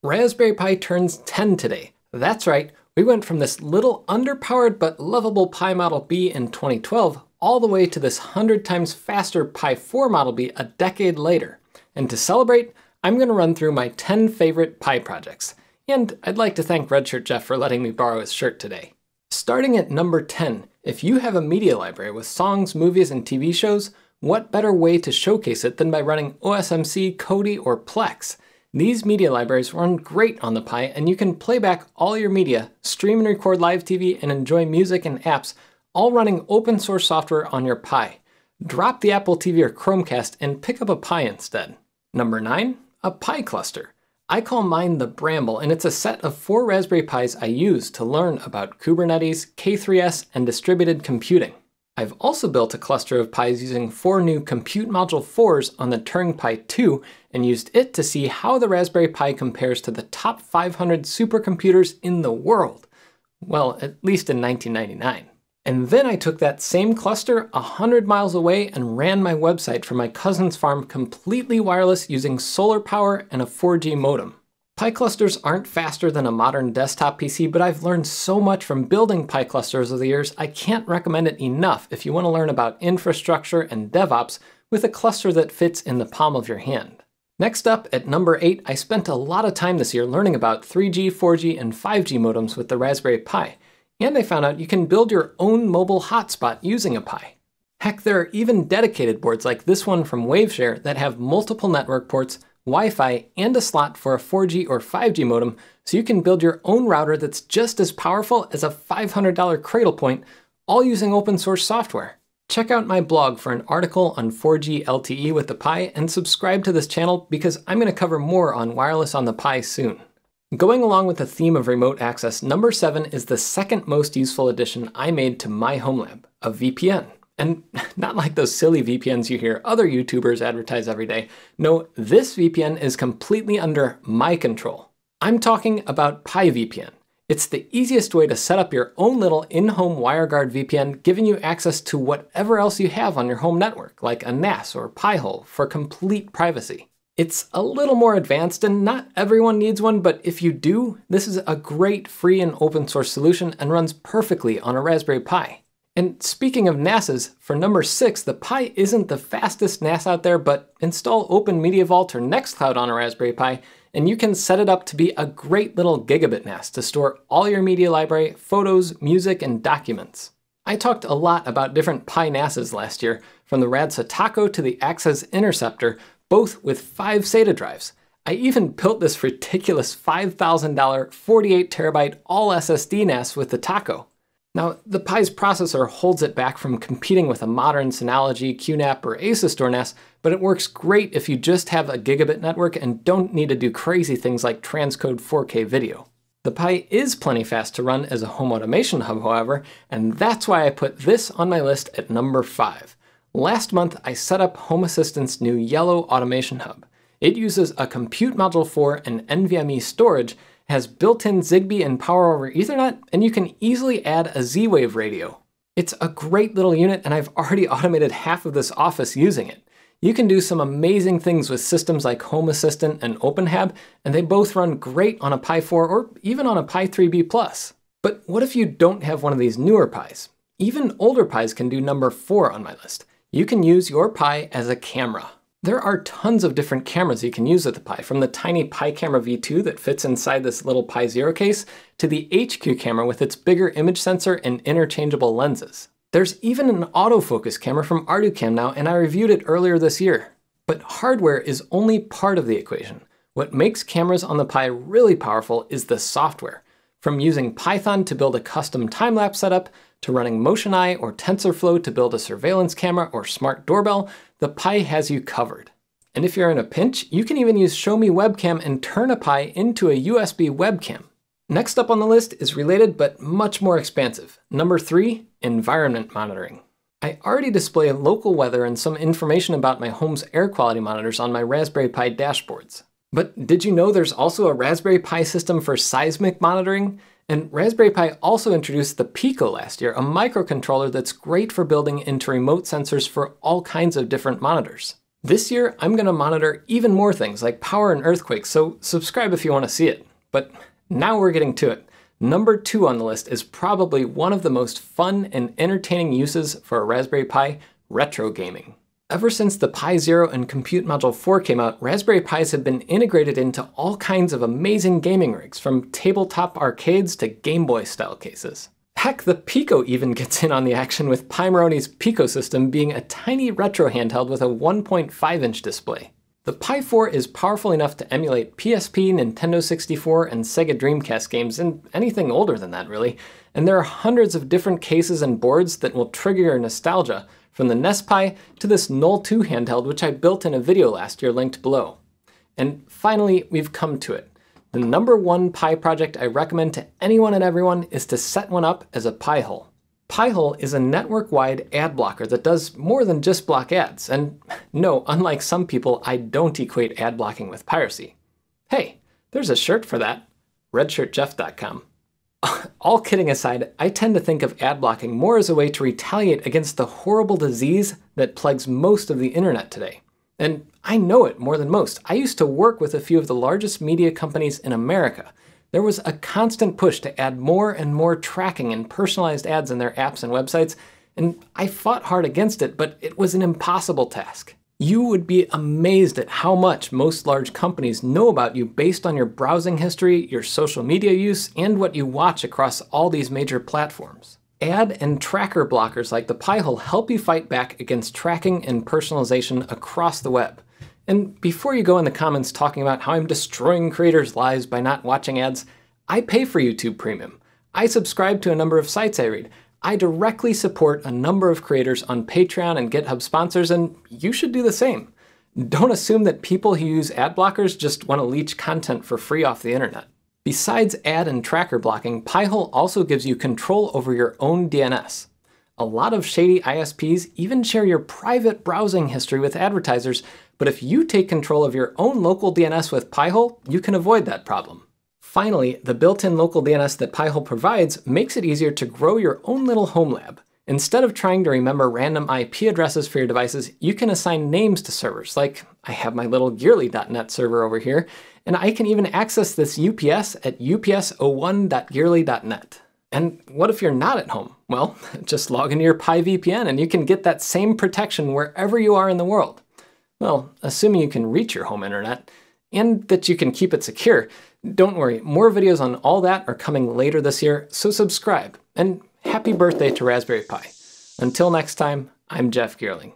Raspberry Pi turns 10 today. That's right, we went from this little underpowered but lovable Pi Model B in 2012 all the way to this 100 times faster Pi 4 Model B a decade later. And to celebrate, I'm going to run through my 10 favorite Pi projects. And I'd like to thank Redshirt Jeff for letting me borrow his shirt today. Starting at number 10, if you have a media library with songs, movies, and TV shows, what better way to showcase it than by running OSMC, Kodi, or Plex? These media libraries run great on the Pi, and you can play back all your media, stream and record live TV, and enjoy music and apps, all running open source software on your Pi. Drop the Apple TV or Chromecast and pick up a Pi instead. Number 9, a Pi cluster. I call mine the Bramble, and it's a set of 4 Raspberry Pis I use to learn about Kubernetes, K3s, and distributed computing. I've also built a cluster of Pis using 4 new Compute Module 4s on the Turing Pi 2 and used it to see how the Raspberry Pi compares to the top 500 supercomputers in the world. Well, at least in 1999. And then I took that same cluster 100 miles away and ran my website from my cousin's farm completely wireless using solar power and a 4G modem. Pi clusters aren't faster than a modern desktop PC, but I've learned so much from building Pi clusters over the years, I can't recommend it enough if you want to learn about infrastructure and DevOps with a cluster that fits in the palm of your hand. Next up, at number 8, I spent a lot of time this year learning about 3G, 4G, and 5G modems with the Raspberry Pi. And I found out you can build your own mobile hotspot using a Pi. Heck, there are even dedicated boards like this one from Waveshare that have multiple network ports, Wi-Fi, and a slot for a 4G or 5G modem, so you can build your own router that's just as powerful as a $500 Cradlepoint, all using open source software. Check out my blog for an article on 4G LTE with the Pi, and subscribe to this channel because I'm going to cover more on wireless on the Pi soon. Going along with the theme of remote access, number 7 is the second most useful addition I made to my home lab, a VPN. And not like those silly VPNs you hear other YouTubers advertise every day. No, this VPN is completely under my control. I'm talking about PiVPN. It's the easiest way to set up your own little in-home WireGuard VPN, giving you access to whatever else you have on your home network, like a NAS or Pi-hole, for complete privacy. It's a little more advanced and not everyone needs one, but if you do, this is a great free and open source solution and runs perfectly on a Raspberry Pi. And speaking of NASes, for number 6, the Pi isn't the fastest NAS out there, but install Open Media Vault or NextCloud on a Raspberry Pi, and you can set it up to be a great little gigabit NAS to store all your media library, photos, music, and documents. I talked a lot about different Pi NASes last year, from the Rad Satako to the Access Interceptor, both with 5 SATA drives. I even built this ridiculous $5,000 48 terabyte all SSD NAS with the Taco. Now, the Pi's processor holds it back from competing with a modern Synology, QNAP, or Asustor NAS, but it works great if you just have a gigabit network and don't need to do crazy things like transcode 4K video. The Pi is plenty fast to run as a home automation hub, however, and that's why I put this on my list at number 5. Last month, I set up Home Assistant's new Yellow Automation Hub. It uses a Compute Module 4 and NVMe storage, has built-in Zigbee and Power over Ethernet, and you can easily add a Z-Wave radio. It's a great little unit, and I've already automated half of this office using it. You can do some amazing things with systems like Home Assistant and OpenHab, and they both run great on a Pi 4 or even on a Pi 3B+. But what if you don't have one of these newer Pis? Even older Pis can do number 4 on my list. You can use your Pi as a camera. There are tons of different cameras you can use with the Pi, from the tiny Pi Camera V2 that fits inside this little Pi Zero case, to the HQ camera with its bigger image sensor and interchangeable lenses. There's even an autofocus camera from ArduCam now, and I reviewed it earlier this year. But hardware is only part of the equation. What makes cameras on the Pi really powerful is the software. From using Python to build a custom time-lapse setup, to running MotionEye or TensorFlow to build a surveillance camera or smart doorbell, the Pi has you covered. And if you're in a pinch, you can even use Show Me Webcam and turn a Pi into a USB webcam. Next up on the list is related but much more expansive. Number 3, environment monitoring. I already display local weather and some information about my home's air quality monitors on my Raspberry Pi dashboards. But did you know there's also a Raspberry Pi system for seismic monitoring? And Raspberry Pi also introduced the Pico last year, a microcontroller that's great for building into remote sensors for all kinds of different monitors. This year, I'm going to monitor even more things like power and earthquakes, so subscribe if you want to see it. But now we're getting to it. Number 2 on the list is probably one of the most fun and entertaining uses for a Raspberry Pi: retro gaming. Ever since the Pi Zero and Compute Module 4 came out, Raspberry Pis have been integrated into all kinds of amazing gaming rigs, from tabletop arcades to Game Boy style cases. Heck, the Pico even gets in on the action, with Pimaroni's Pico system being a tiny retro handheld with a 1.5-inch display. The Pi 4 is powerful enough to emulate PSP, Nintendo 64, and Sega Dreamcast games, and anything older than that really, and there are hundreds of different cases and boards that will trigger your nostalgia, from the NES Pi to this Knoll 2 handheld, which I built in a video last year linked below. And finally, we've come to it. The number 1 Pi project I recommend to anyone and everyone is to set one up as a Pi-hole. Pi-hole is a network-wide ad blocker that does more than just block ads. And no, unlike some people, I don't equate ad blocking with piracy. Hey, there's a shirt for that. redshirtjeff.com. All kidding aside, I tend to think of ad blocking more as a way to retaliate against the horrible disease that plagues most of the internet today. And I know it more than most. I used to work with a few of the largest media companies in America. There was a constant push to add more and more tracking and personalized ads in their apps and websites, and I fought hard against it, but it was an impossible task. You would be amazed at how much most large companies know about you based on your browsing history, your social media use, and what you watch across all these major platforms. Ad and tracker blockers like the Pi-hole help you fight back against tracking and personalization across the web. And before you go in the comments talking about how I'm destroying creators' lives by not watching ads, I pay for YouTube Premium. I subscribe to a number of sites I read. I directly support a number of creators on Patreon and GitHub sponsors, and you should do the same. Don't assume that people who use ad blockers just want to leech content for free off the internet. Besides ad and tracker blocking, Pi-hole also gives you control over your own DNS. A lot of shady ISPs even share your private browsing history with advertisers, but if you take control of your own local DNS with Pi-hole, you can avoid that problem. Finally, the built-in local DNS that Pi-hole provides makes it easier to grow your own little home lab. Instead of trying to remember random IP addresses for your devices, you can assign names to servers, like I have my little Gearly.net server over here, and I can even access this UPS at ups01.gearly.net. And what if you're not at home? Well, just log into your PiVPN and you can get that same protection wherever you are in the world. Well, assuming you can reach your home internet, and that you can keep it secure. Don't worry, more videos on all that are coming later this year, so subscribe, and happy birthday to Raspberry Pi. Until next time, I'm Jeff Geerling.